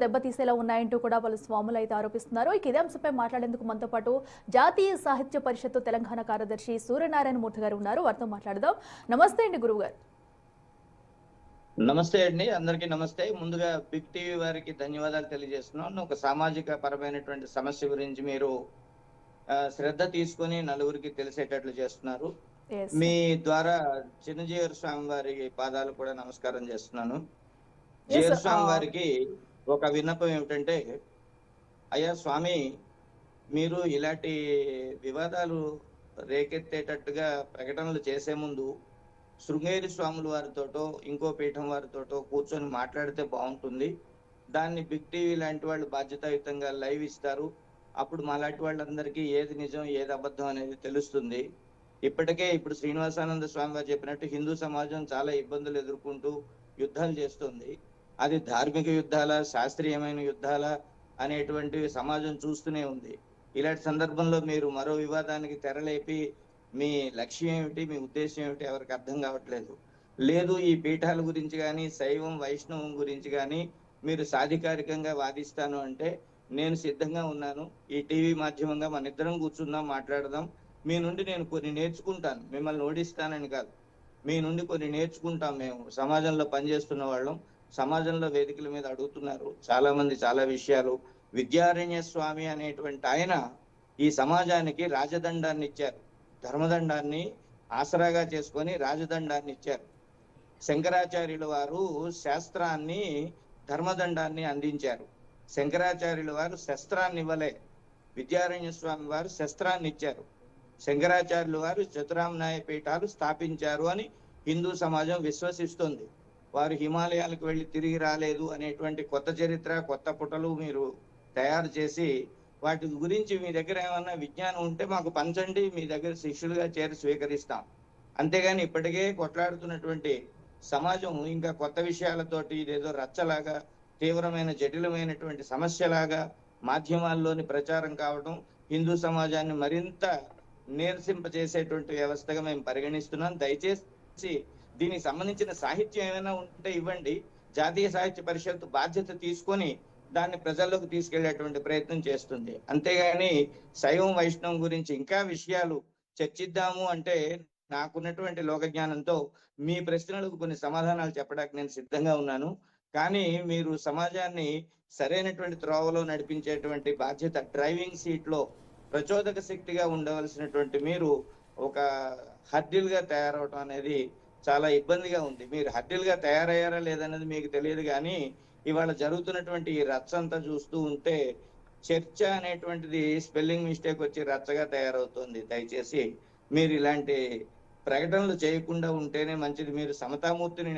దెబ్బతీసేలా ఉన్నాయంటూ కూడా పలు స్వాములు అయితే ఆరోపిస్తున్నారు. ఇదే అంశంపై మాట్లాడేందుకు మనతో పాటు జాతీయ సాహిత్య పరిషత్తు తెలంగాణ కార్యదర్శి సూర్యనారాయణ మూర్తి గారు ఉన్నారు. వారితో మాట్లాడదాం. నమస్తే అండి గురువు గారు. నమస్తే అండి, అందరికీ నమస్తే. ముందుగా బిగ్ టీవీ వారికి ధన్యవాదాలు తెలియజేస్తున్నాను. ఒక సామాజిక పరమైనటువంటి సమస్య గురించి మీరు శ్రద్ధ తీసుకొని నలుగురికి తెలిసేటట్లు చేస్తున్నారు. మీ ద్వారా చిన్నజీయర్ స్వామి వారి పాదాలు కూడా నమస్కారం చేస్తున్నాను. జీయర్ స్వామి వారికి ఒక విన్నపం ఏమిటంటే, అయ్యా స్వామి, మీరు ఇలాంటి వివాదాలు రేకెత్తేటట్టుగా ప్రకటనలు చేసే ముందు శృంగేరి స్వాముల వారితోటో ఇంకో పీఠం వారితోటో కూర్చొని మాట్లాడితే బాగుంటుంది. దాన్ని బిగ్ టీవీ లాంటి వాళ్ళు బాధ్యతాయుతంగా లైవ్ ఇస్తారు. అప్పుడు మాలాంటి వాళ్ళందరికీ ఏది నిజం ఏది అబద్ధం అనేది తెలుస్తుంది. ఇప్పుడు శ్రీనివాసానంద స్వామి వారు చెప్పినట్టు హిందూ సమాజం చాలా ఇబ్బందులు ఎదుర్కొంటూ యుద్ధాలు చేస్తుంది. అది ధార్మిక యుద్ధాల, శాస్త్రీయమైన యుద్ధాల అనేటువంటివి సమాజం చూస్తూనే ఉంది. ఇలాంటి సందర్భంలో మీరు మరో వివాదానికి తెరలేపి మీ లక్ష్యం ఏమిటి, మీ ఉద్దేశం ఏమిటి ఎవరికి అర్థం కావట్లేదు. లేదు, ఈ పీఠాల గురించి కానీ శైవం వైష్ణవం గురించి కానీ మీరు సాధికారికంగా వాదిస్తాను అంటే నేను సిద్ధంగా ఉన్నాను. ఈ టీవీ మాధ్యమంగా మన ఇద్దరం కూర్చుందాం, మాట్లాడదాం. మీ నుండి నేను కొన్ని నేర్చుకుంటాను. మిమ్మల్ని ఓడిస్తానని కాదు, మీ నుండి కొన్ని నేర్చుకుంటాం. మేము సమాజంలో పనిచేస్తున్న వాళ్ళం. సమాజంలో వేదికల మీద అడుగుతున్నారు చాలా మంది చాలా విషయాలు. విద్యారణ్య స్వామి అనేటువంటి ఆయన ఈ సమాజానికి రాజదండాన్ని ఇచ్చారు. ధర్మదండాన్ని ఆసరాగా చేసుకొని రాజదండాన్ని ఇచ్చారు. శంకరాచార్యుల వారు శాస్త్రాన్ని, ధర్మదండాన్ని అందించారు. శంకరాచార్యుల వారు శస్త్రాన్ని ఇవ్వలే, విద్యారణ్య స్వామి వారు శస్త్రాన్ని ఇచ్చారు. శంకరాచార్యుల వారు చతురామ్నాయ పీఠాలు స్థాపించారు అని హిందూ సమాజం విశ్వసిస్తుంది. వారు హిమాలయాలకు వెళ్ళి తిరిగి రాలేదు అనేటువంటి కొత్త చరిత్ర, కొత్త పుటలు మీరు తయారు చేసి వాటి గురించి మీ దగ్గర ఏమన్నా విజ్ఞానం ఉంటే మాకు పంచండి, మీ దగ్గర శిష్యులుగా చేరి స్వీకరిస్తాం. అంతేగాని ఇప్పటికే కొట్లాడుతున్నటువంటి సమాజం ఇంకా కొత్త విషయాలతోటి ఇదేదో రచ్చలాగా, తీవ్రమైన జటిలమైనటువంటి సమస్యలాగా మాధ్యమాల్లోని ప్రచారం కావడం హిందూ సమాజాన్ని మరింత నీరసింపజేసేటువంటి వ్యవస్థగా మేము పరిగణిస్తున్నాం. దయచేసి దీనికి సంబంధించిన సాహిత్యం ఏమైనా ఉంటే ఇవ్వండి. జాతీయ సాహిత్య పరిషత్ బాధ్యత తీసుకొని దాన్ని ప్రజల్లోకి తీసుకెళ్లేటువంటి ప్రయత్నం చేస్తుంది. అంతేగాని శైవం వైష్ణవం గురించి ఇంకా విషయాలు చర్చిద్దాము అంటే నాకున్నటువంటి లోక జ్ఞానంతో మీ ప్రశ్నలకు కొన్ని సమాధానాలు చెప్పడానికి నేను సిద్ధంగా ఉన్నాను. కానీ మీరు సమాజాన్ని సరైనటువంటి త్రోవలో నడిపించేటువంటి బాధ్యత, డ్రైవింగ్ సీట్ లో ప్రచోదక శక్తిగా ఉండవలసినటువంటి మీరు ఒక హర్డిల్గా తయారవటం అనేది చాలా ఇబ్బందిగా ఉంది. మీరు హర్డిల్గా తయారయ్యారా లేదనేది మీకు తెలియదు, కానీ ఇవాళ జరుగుతున్నటువంటి ఈ రచ్చ అంతా చూస్తూ ఉంటే చర్చ అనేటువంటిది స్పెల్లింగ్ మిస్టేక్ వచ్చి రచ్చగా తయారవుతుంది. దయచేసి మీరు ఇలాంటి ప్రకటనలు చేయకుండా ఉంటేనే మంచిది. మీరు సమతామూర్తిని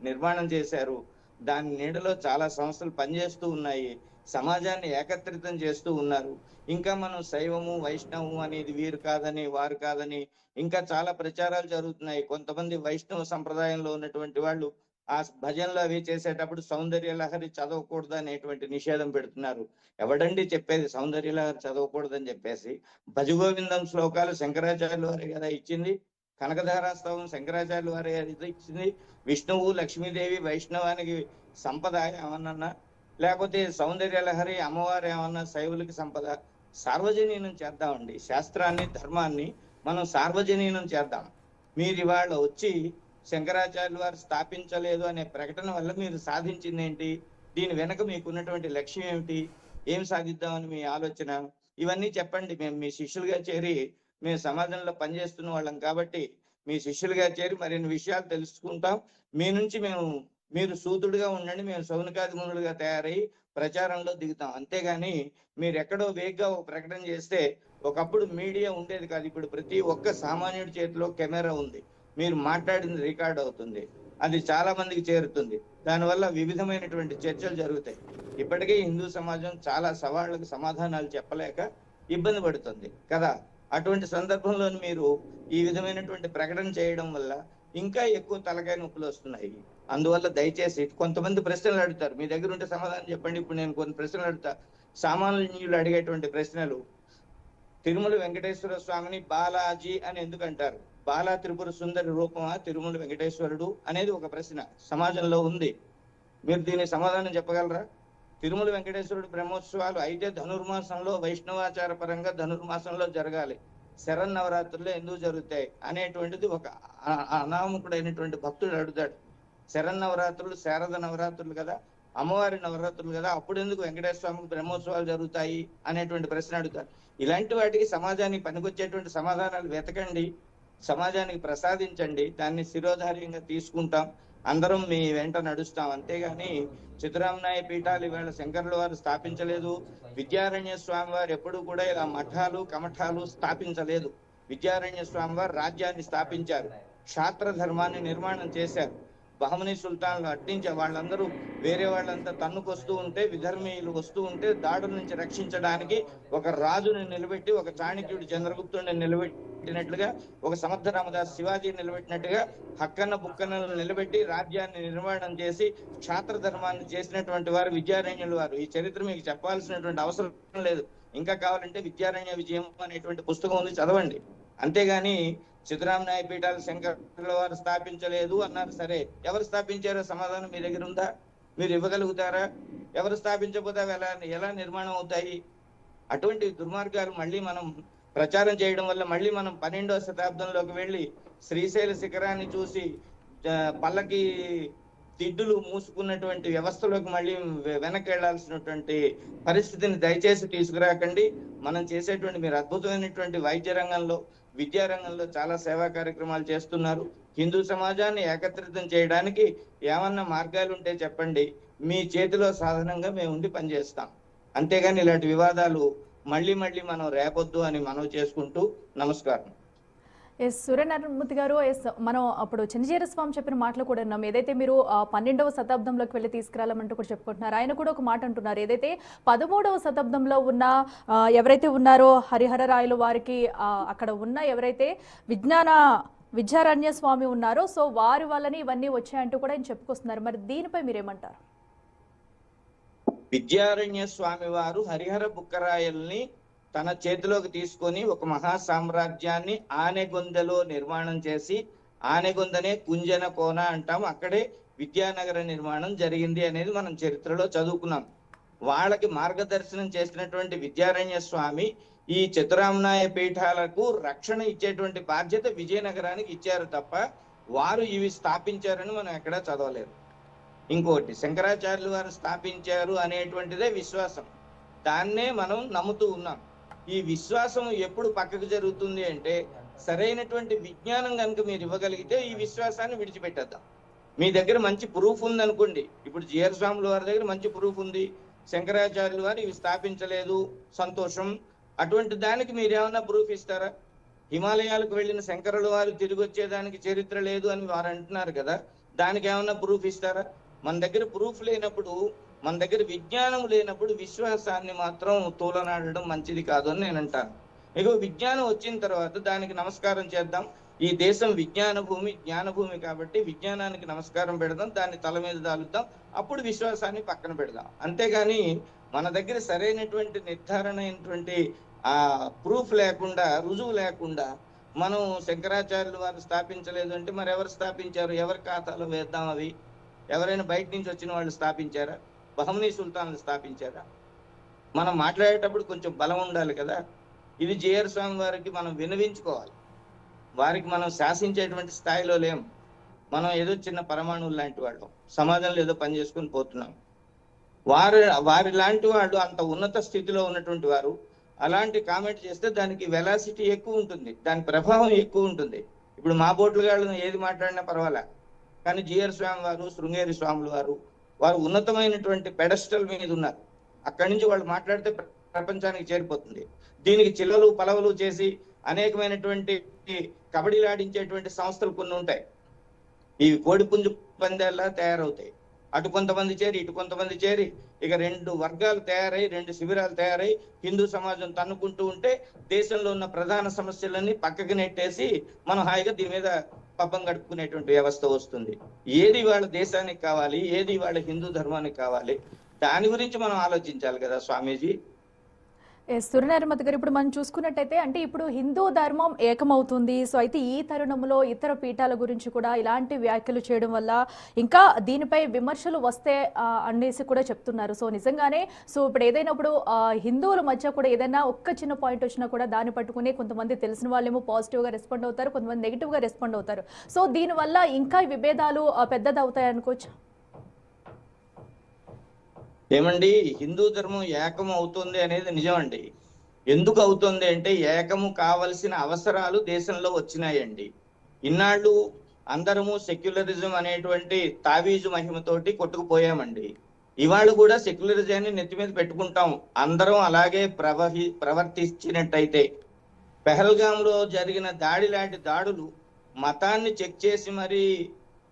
నిర్మాణం చేశారు. దాని నీడలో చాలా సంస్థలు పనిచేస్తూ ఉన్నాయి, సమాజాన్ని ఏకత్రితం చేస్తూ ఉన్నారు. ఇంకా మనం శైవము వైష్ణవము అనేది వీరు కాదని వారు కాదని ఇంకా చాలా ప్రచారాలు జరుగుతున్నాయి. కొంతమంది వైష్ణవ సంప్రదాయంలో ఉన్నటువంటి వాళ్ళు ఆ భజనలు అవి చేసేటప్పుడు సౌందర్య లహరి చదవకూడదు అనేటువంటి నిషేధం పెడుతున్నారు. ఎవడండి చెప్పేది సౌందర్య లహరి చదవకూడదని చెప్పేసి? భజగోవిందం శ్లోకాలు శంకరాచార్యుల వారి కదా ఇచ్చింది. కనకధారాస్తవం శంకరాచార్యుల వారి ఇచ్చింది. విష్ణువు, లక్ష్మీదేవి, వైష్ణవానికి సంపద ఏమన్నా, లేకపోతే సౌందర్య లహరి అమ్మవారు ఏమన్నా శైవులకి సంపద? సార్వజనీనం చేద్దామండి. శాస్త్రాన్ని, ధర్మాన్ని మనం సార్వజనీనం చేద్దాం. మీరు ఇవాళ వచ్చి శంకరాచార్యుల వారు స్థాపించలేదు అనే ప్రకటన వల్ల మీరు సాధించింది ఏంటి? దీని వెనక మీకున్నటువంటి లక్ష్యం ఏమిటి? ఏం సాధిద్దామని మీ ఆలోచన? ఇవన్నీ చెప్పండి. మేము మీ శిష్యులుగా చేరి, మేము సమాజంలో పనిచేస్తున్న వాళ్ళం కాబట్టి మీ శిష్యులుగా చేరి మరిన్ని విషయాలు తెలుసుకుంటాం. మీ నుంచి మీరు సూతుడుగా ఉండండి, మేము సౌనకాది మునులుగా తయారై ప్రచారంలో దిగుతాం. అంతేగాని మీరు ఎక్కడో వేగ్గా ఒక ప్రకటన చేస్తే, ఒకప్పుడు మీడియా ఉండేది కాదు, ఇప్పుడు ప్రతి ఒక్క సామాన్యుడి చేతిలో కెమెరా ఉంది. మీరు మాట్లాడింది రికార్డ్ అవుతుంది, అది చాలా మందికి చేరుతుంది. దానివల్ల వివిధమైనటువంటి చర్చలు జరుగుతాయి. ఇప్పటికే హిందూ సమాజం చాలా సవాళ్లకు సమాధానాలు చెప్పలేక ఇబ్బంది పడుతుంది కదా. అటువంటి సందర్భంలో మీరు ఈ విధమైనటువంటి ప్రకటన చేయడం వల్ల ఇంకా ఎక్కువ తలకాయ నొప్పులు వస్తున్నాయి. అందువల్ల దయచేసి కొంతమంది ప్రశ్నలు అడుగుతారు, మీ దగ్గర ఉంటే సమాధానం చెప్పండి. ఇప్పుడు నేను కొన్ని ప్రశ్నలు అడుగుతా. సామాన్యులు అడిగేటువంటి ప్రశ్నలు, తిరుమల వెంకటేశ్వర స్వామిని బాలాజీ అని ఎందుకు అంటారు? బాలా త్రిపుర సుందరి రూపమా తిరుమల వెంకటేశ్వరుడు అనేది ఒక ప్రశ్న సమాజంలో ఉంది. మీరు దీనికి సమాధానం చెప్పగలరా? తిరుమల వెంకటేశ్వరుడు బ్రహ్మోత్సవాలు అయితే ధనుర్మాసంలో వైష్ణవాచార పరంగా ధనుర్మాసంలో జరగాలి, శరన్నవరాత్రుల్లో ఎందుకు జరుగుతాయి అనేటువంటిది ఒక అనామకుడైనటువంటి భక్తుడు అడుగుతాడు. శరన్నవరాత్రులు శారద నవరాత్రులు కదా, అమ్మవారి నవరాత్రులు కదా, అప్పుడు ఎందుకు వెంకటేశ్వర స్వామికి బ్రహ్మోత్సవాలు జరుగుతాయి అనేటువంటి ప్రశ్న అడుగుతారు. ఇలాంటి వాటికి సమాజానికి పనికొచ్చేటువంటి సమాధానాలు వెతకండి, సమాజానికి ప్రసాదించండి, దాన్ని శిరోధార్యంగా తీసుకుంటాం, అందరం మీ వెంట నడుస్తాం. అంతేగాని చిత్తరామనాయ పీఠాలు ఇవాళ శంకరుల వారు స్థాపించలేదు. విద్యారణ్య స్వామి వారు ఎప్పుడు కూడా ఇలా మఠాలు కమఠాలు స్థాపించలేదు. విద్యారణ్య స్వామి వారు రాజ్యాన్ని స్థాపించారు, క్షాత్ర ధర్మాన్ని నిర్మాణం చేశారు. బహమనీ సుల్తాన్లు అట్టించే వాళ్ళందరూ వేరే వాళ్ళంతా తన్నుకొస్తూ ఉంటే, విధర్మీయులు వస్తూ ఉంటే దాడుల నుంచి రక్షించడానికి ఒక రాజుని నిలబెట్టి, ఒక చాణక్యుడు చంద్రగుప్తుడిని నిలబెట్టినట్లుగా, ఒక సమర్థ రామదాస్ శివాజీ నిలబెట్టినట్టుగా హక్కన్న బుక్కన్నలు నిలబెట్టి రాజ్యాన్ని నిర్మాణం చేసి క్షాత్ర ధర్మాన్ని చేసినటువంటి వారు విద్యారణ్యులు వారు. ఈ చరిత్ర మీకు చెప్పాల్సినటువంటి అవసరం లేదు. ఇంకా కావాలంటే విద్యారణ్య విజయం అనేటువంటి పుస్తకం ఉంది, చదవండి. అంతేగాని సిద్ధరామనాయ పీఠాలు శంకరుల వారు స్థాపించలేదు అన్నారు. సరే, ఎవరు స్థాపించారో సమాధానం మీ దగ్గర ఉందా? మీరు ఇవ్వగలుగుతారా? ఎవరు స్థాపించకపోతే ఎలా నిర్మాణం అవుతాయి? అటువంటి దుర్మార్గాలు మళ్ళీ మనం ప్రచారం చేయడం వల్ల మళ్ళీ మనం 12వ శతాబ్దంలోకి వెళ్ళి శ్రీశైల శిఖరాన్ని చూసి పల్లకి దిడ్డులు మూసుకున్నటువంటి వ్యవస్థలోకి మళ్ళీ వెనక్కి వెళ్లాల్సినటువంటి పరిస్థితిని దయచేసి తీసుకురాకండి. మనం చేసేటువంటి మీరు అద్భుతమైనటువంటి వైద్య రంగంలో, విద్యా రంగంలో చాలా సేవా కార్యక్రమాలు చేస్తున్నారు. హిందూ సమాజాన్ని ఏకత్రితం చేయడానికి ఏమన్నా మార్గాలు ఉంటే చెప్పండి, మీ చేతిలో సాధనంగా మేము ఉండి పనిచేస్తాం. అంతేగాని ఇలాంటి వివాదాలు మళ్ళీ మనం రేపొద్దు అని మనవి చేసుకుంటూ నమస్కారం. ఎస్ సూర్యనారాయణమూర్తి గారు, ఎస్ మనం అప్పుడు చిన్నజీర స్వామి చెప్పిన మాటలు కూడా ఉన్నాం. ఏదైతే మీరు 12వ శతాబ్దంలోకి వెళ్ళి తీసుకురాలంటూ కూడా చెప్పుకుంటున్నారు. ఆయన కూడా ఒక మాట అంటున్నారు, ఏదైతే 13వ శతాబ్దంలో ఉన్న ఎవరైతే ఉన్నారో హరిహర రాయలు వారికి అక్కడ ఉన్న ఎవరైతే విద్యారణ్య స్వామి ఉన్నారో, సో వారి వల్లనే ఇవన్నీ వచ్చాయంటూ కూడా ఆయన చెప్పుకొస్తున్నారు. మరి దీనిపై మీరేమంటారు? విద్యారణ్య స్వామి వారు హరిహర బుక్కరాయల్ని తన చేతిలోకి తీసుకొని ఒక మహా సామ్రాజ్యాన్ని ఆనెగొందలో నిర్మాణం చేసి, ఆనెగొందనే కుంజన కోన అంటాం, అక్కడే విద్యానగర నిర్మాణం జరిగింది అనేది మనం చరిత్రలో చదువుకున్నాం. వాళ్ళకి మార్గదర్శనం చేసినటువంటి విద్యారణ్య స్వామి ఈ చిత్తరామనాయ పీఠాలకు రక్షణ ఇచ్చేటువంటి బాధ్యత విజయనగరానికి ఇచ్చారు తప్ప వారు ఇవి స్థాపించారని మనం ఎక్కడా చదవలేదు. ఇంకోటి, శంకరాచార్యులు వారు స్థాపించారు అనేటువంటిదే విశ్వాసం, దాన్నే మనం నమ్ముతూ ఉన్నాం. ఈ విశ్వాసం ఎప్పుడు పక్కకు జరుగుతుంది అంటే, సరైనటువంటి విజ్ఞానం కనుక మీరు ఇవ్వగలిగితే ఈ విశ్వాసాన్ని విడిచిపెట్టేద్దాం. మీ దగ్గర మంచి ప్రూఫ్ ఉంది అనుకోండి, ఇప్పుడు జిఆర్ స్వాముల వారి దగ్గర మంచి ప్రూఫ్ ఉంది, శంకరాచార్యులు వారు ఇవి స్థాపించలేదు, సంతోషం. అటువంటి దానికి మీరు ఏమన్నా ప్రూఫ్ ఇస్తారా? హిమాలయాలకు వెళ్ళిన శంకరుల వారు తిరిగి వచ్చేదానికి చరిత్ర లేదు అని వారు అంటున్నారు కదా, దానికి ఏమన్నా ప్రూఫ్ ఇస్తారా? మన దగ్గర ప్రూఫ్ లేనప్పుడు, మన దగ్గర విజ్ఞానం లేనప్పుడు విశ్వాసాన్ని మాత్రం తూలనాడడం మంచిది కాదు అని నేను అంటాను. ఇక విజ్ఞానం వచ్చిన తర్వాత దానికి నమస్కారం చేద్దాం. ఈ దేశం విజ్ఞాన భూమి, జ్ఞానభూమి కాబట్టి విజ్ఞానానికి నమస్కారం పెడదాం, దాన్ని తల మీద దాలుద్దాం, అప్పుడు విశ్వాసాన్ని పక్కన పెడదాం. అంతేగాని మన దగ్గర సరైనటువంటి నిర్ధారణ అయినటువంటి ప్రూఫ్ లేకుండా, రుజువు లేకుండా మనం శంకరాచార్యులు వారు స్థాపించలేదు అంటే మరి ఎవరు స్థాపించారు? ఎవరి ఖాతాలో వేద్దాం? అవి ఎవరైనా బయట నుంచి వచ్చిన వాళ్ళు స్థాపించారా? బహమనీ సుల్తాన్లు స్థాపించారా? మనం మాట్లాడేటప్పుడు కొంచెం బలం ఉండాలి కదా. ఇది జిఆర్ స్వామి వారికి మనం వినవించుకోవాలి. వారికి మనం శాసించేటువంటి స్థాయిలో లేం. మనం ఏదో చిన్న పరమాణువు లాంటి వాళ్ళం, సమాజంలో ఏదో పని చేసుకుని పోతున్నాం. వారి లాంటి వాళ్ళు అంత ఉన్నత స్థితిలో ఉన్నటువంటి వారు అలాంటి కామెంట్ చేస్తే దానికి వెలాసిటీ ఎక్కువ ఉంటుంది, దాని ప్రభావం ఎక్కువ ఉంటుంది. ఇప్పుడు మా బోట్లు గాళ్ళు ఏది మాట్లాడినా పర్వాలే, కానీ జిఆర్ స్వామి వారు, శృంగేరి స్వాములు వారు ఉన్నతమైనటువంటి పెడస్టల్ మీద ఉన్నారు. అక్కడి నుంచి వాళ్ళు మాట్లాడితే ప్రపంచానికి చేరిపోతుంది. దీనికి చిల్లలు పలవలు చేసి అనేకమైనటువంటి కబడ్డీలాడించేటువంటి సంస్థలు కొన్ని ఉంటాయి. ఈ కోడిపుంజు పందేల్లా తయారవుతాయి. అటు కొంతమంది చేరి, ఇటు కొంతమంది చేరి, ఇక 2 వర్గాలు తయారై, 2 శిబిరాలు తయారై హిందూ సమాజం తన్నుకుంటూ ఉంటే దేశంలో ఉన్న ప్రధాన సమస్యలన్నీ పక్కకి నెట్టేసి మనం హాయిగా దీని మీద పబ్బం గడుపుకునేటువంటి వ్యవస్థ వస్తుంది. ఏది వాళ్ళ దేశానికి కావాలి, ఏది వాళ్ళ హిందూ ధర్మానికి కావాలి, దాని గురించి మనం ఆలోచించాలి కదా స్వామీజీ. సూర్యనారాయణ గారు, ఇప్పుడు మనం చూసుకున్నట్టయితే అంటే ఇప్పుడు హిందూ ధర్మం ఏకమవుతుంది. సో అయితే ఈ తరుణంలో ఇతర పీఠాల గురించి కూడా ఇలాంటి వ్యాఖ్యలు చేయడం వల్ల ఇంకా దీనిపై విమర్శలు వస్తే అనేసి కూడా చెప్తున్నారు. సో నిజంగానే సో ఇప్పుడు ఏదైనా ఇప్పుడు హిందువుల మధ్య కూడా ఏదైనా ఒక్క చిన్న పాయింట్ వచ్చినా కూడా దాన్ని పట్టుకుని కొంతమంది తెలిసిన వాళ్ళేమో పాజిటివ్గా రెస్పాండ్ అవుతారు, కొంతమంది నెగిటివ్గా రెస్పాండ్ అవుతారు. సో దీనివల్ల ఇంకా ఈ విభేదాలు పెద్దదవుతాయి అనుకోవచ్చు. ఏమండి, హిందూ ధర్మం ఏకం అవుతుంది అనేది నిజమండి. ఎందుకు అవుతుంది అంటే ఏకము కావలసిన అవసరాలు దేశంలో వచ్చినాయండి. ఇన్నాళ్ళు అందరము సెక్యులరిజం అనేటువంటి తావీజు మహిమతోటి కొట్టుకుపోయామండి. ఇవాళ కూడా సెక్యులరిజాన్ని నెత్తి మీద పెట్టుకుంటాం. అందరం అలాగే ప్రవర్తించినట్టయితే పెహల్గాంలో జరిగిన దాడి లాంటి దాడులు మతాన్ని చెక్ చేసి మరి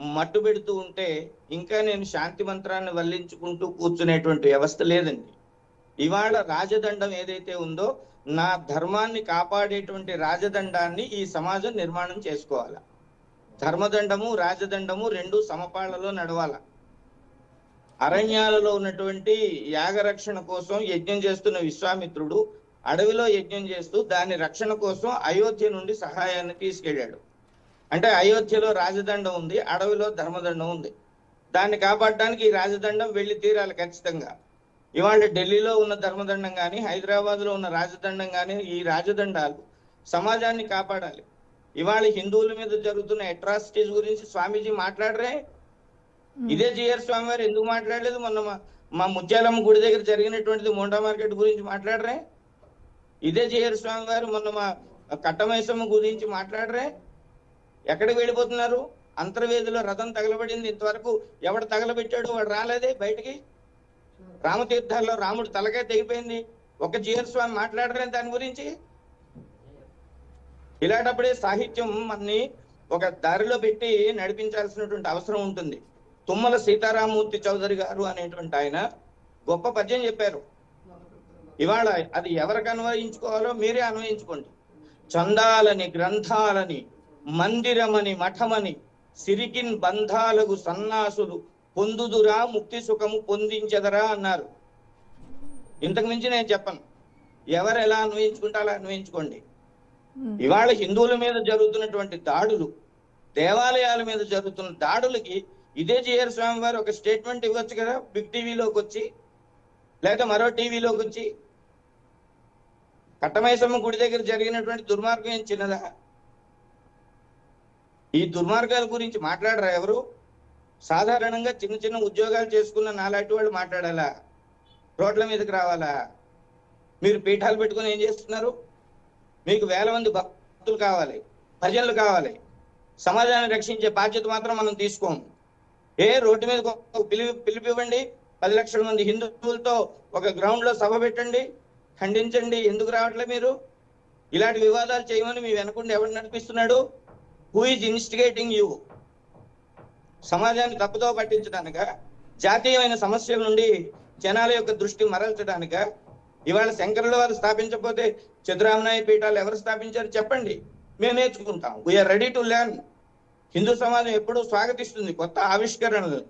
మట్టు పెడుతూ ఉంటే ఇంకా నేను శాంతి మంత్రాన్ని వల్లించుకుంటూ కూర్చునేటువంటి వ్యవస్థ లేదండి. ఇవాళ రాజదండం ఏదైతే ఉందో నా ధర్మాన్ని కాపాడేటువంటి రాజదండాన్ని ఈ సమాజం నిర్మాణం చేసుకోవాలి. ధర్మదండము రాజదండము రెండు సమపాళ్లలో నడవాల. అరణ్యాలలో ఉన్నటువంటి యాగరక్షణ కోసం యజ్ఞం చేస్తున్న విశ్వామిత్రుడు అడవిలో యజ్ఞం చేస్తూ దాని రక్షణ కోసం అయోధ్య నుండి సహాయాన్ని తీసుకెళ్ళాడు. అంటే అయోధ్యలో రాజదండం ఉంది, అడవిలో ధర్మదండం ఉంది. దాన్ని కాపాడడానికి ఈ రాజదండం వెళ్ళి తీరాలి ఖచ్చితంగా. ఇవాళ ఢిల్లీలో ఉన్న ధర్మదండం కానీ హైదరాబాద్ లో ఉన్న రాజదండం కానీ ఈ రాజదండాలు సమాజాన్ని కాపాడాలి. ఇవాళ హిందువుల మీద జరుగుతున్న అట్రాసిటీస్ గురించి స్వామీజీ మాట్లాడరే? ఇదే జిఆర్ స్వామి వారు ఎందుకు మాట్లాడలేదు? మొన్న మా ముత్యాలమ్మ గుడి దగ్గర జరిగినటువంటిది మోండా మార్కెట్ గురించి మాట్లాడరే? ఇదే జిఆర్ స్వామి వారు మొన్న మా కట్టమైసమ్మ గురించి మాట్లాడరే? ఎక్కడికి వెళ్ళిపోతున్నారు? అంతర్వేదిలో రథం తగలబడింది, ఇంతవరకు ఎవడు తగలబెట్టాడు వాడు రాలేదే బయటికి. రామతీర్థాల్లో రాముడు తలకాయ తెగిపోయింది, ఒక జిఆర్ స్వామి మాట్లాడరే దాని గురించి? ఇలాంటప్పుడే సాహిత్యం మనని ఒక దారిలో పెట్టి నడిపించాల్సినటువంటి అవసరం ఉంటుంది. తుమ్మల సీతారామూర్తి చౌదరి గారు అనేటువంటి ఆయన గొప్ప పద్యం చెప్పారు. ఇవాళ అది ఎవరికి అన్వయించుకోవాలో మీరే అన్వయించుకోండి. చందాలని గ్రంథాలని మందిరమని మఠమని సిరికిన్ బంధాలకు సన్నాసులు పొందుదురా ముక్తి సుఖము పొందించదరా అన్నారు. ఇంతకు మించి నేను చెప్పను. ఎవరు ఎలా అన్వయించుకుంటే అలా అన్వయించుకోండి. ఇవాళ హిందువుల మీద జరుగుతున్నటువంటి దాడులు, దేవాలయాల మీద జరుగుతున్న దాడులకి ఇదే జిఆర్ స్వామి వారు ఒక స్టేట్మెంట్ ఇవ్వచ్చు కదా, బిగ్ టీవీలోకి వచ్చి లేదా మరో టీవీలోకి వచ్చి. కట్టమైసమ్మ గుడి దగ్గర జరిగినటువంటి దుర్మార్గం ఏం చిన్నదా? ఈ దుర్మార్గాల గురించి మాట్లాడరా ఎవరు? సాధారణంగా చిన్న చిన్న ఉద్యోగాలు చేసుకున్న నాలాంటి వాళ్ళు మాట్లాడాలా? రోడ్ల మీదకి రావాలా? మీరు పీఠాలు పెట్టుకుని ఏం చేస్తున్నారు? మీకు వేల మంది భక్తులు కావాలి, భజనలు కావాలి. సమాజాన్ని రక్షించే బాధ్యత మాత్రం మనం తీసుకోము. రోడ్డు మీద పిలిపివ్వండి, 10 లక్షల మంది హిందువులతో ఒక గ్రౌండ్ లో సభ పెట్టండి, ఖండించండి. ఎందుకు రావట్లే మీరు? ఇలాంటి వివాదాలు చేయమని మీ వెనకుండా ఎవరు నడిపిస్తున్నాడు? Who is instigating you? సమాజాన్ని తప్పుదో పట్టించడానిక, జాతీయమైన సమస్యల నుండి జనాల యొక్క దృష్టి మరల్చడానిక? ఇవాళ శంకరుల వారు స్థాపించకపోతే చతురామనాయ పీఠాలు ఎవరు స్థాపించారు చెప్పండి, మేము నేర్చుకుంటాం. We are ready to learn. Hindu సమాజం ఎప్పుడూ స్వాగతిస్తుంది కొత్త ఆవిష్కరణలు.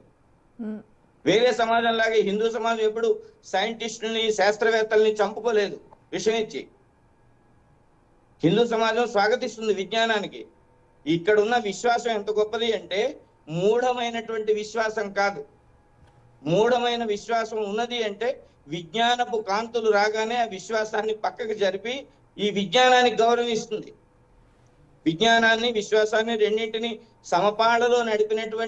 వేరే సమాజం లాగే హిందూ సమాజం ఎప్పుడు సైంటిస్టుల్ని శాస్త్రవేత్తల్ని చంపుకోలేదు విషయం ఇచ్చి. హిందూ సమాజం స్వాగతిస్తుంది విజ్ఞానానికి. ఇక్కడ ఉన్న విశ్వాసం ఎంత గొప్పది అంటే మూఢమైనటువంటి విశ్వాసం కాదు. మూఢమైన విశ్వాసం ఉన్నది అంటే విజ్ఞానపు కాంతులు రాగానే ఆ విశ్వాసాన్ని పక్కకు జరిపి ఈ విజ్ఞానానికి గౌరవిస్తుంది. విజ్ఞానాన్ని విశ్వాసాన్ని రెండింటిని సమపాళలో నడిపినటువంటి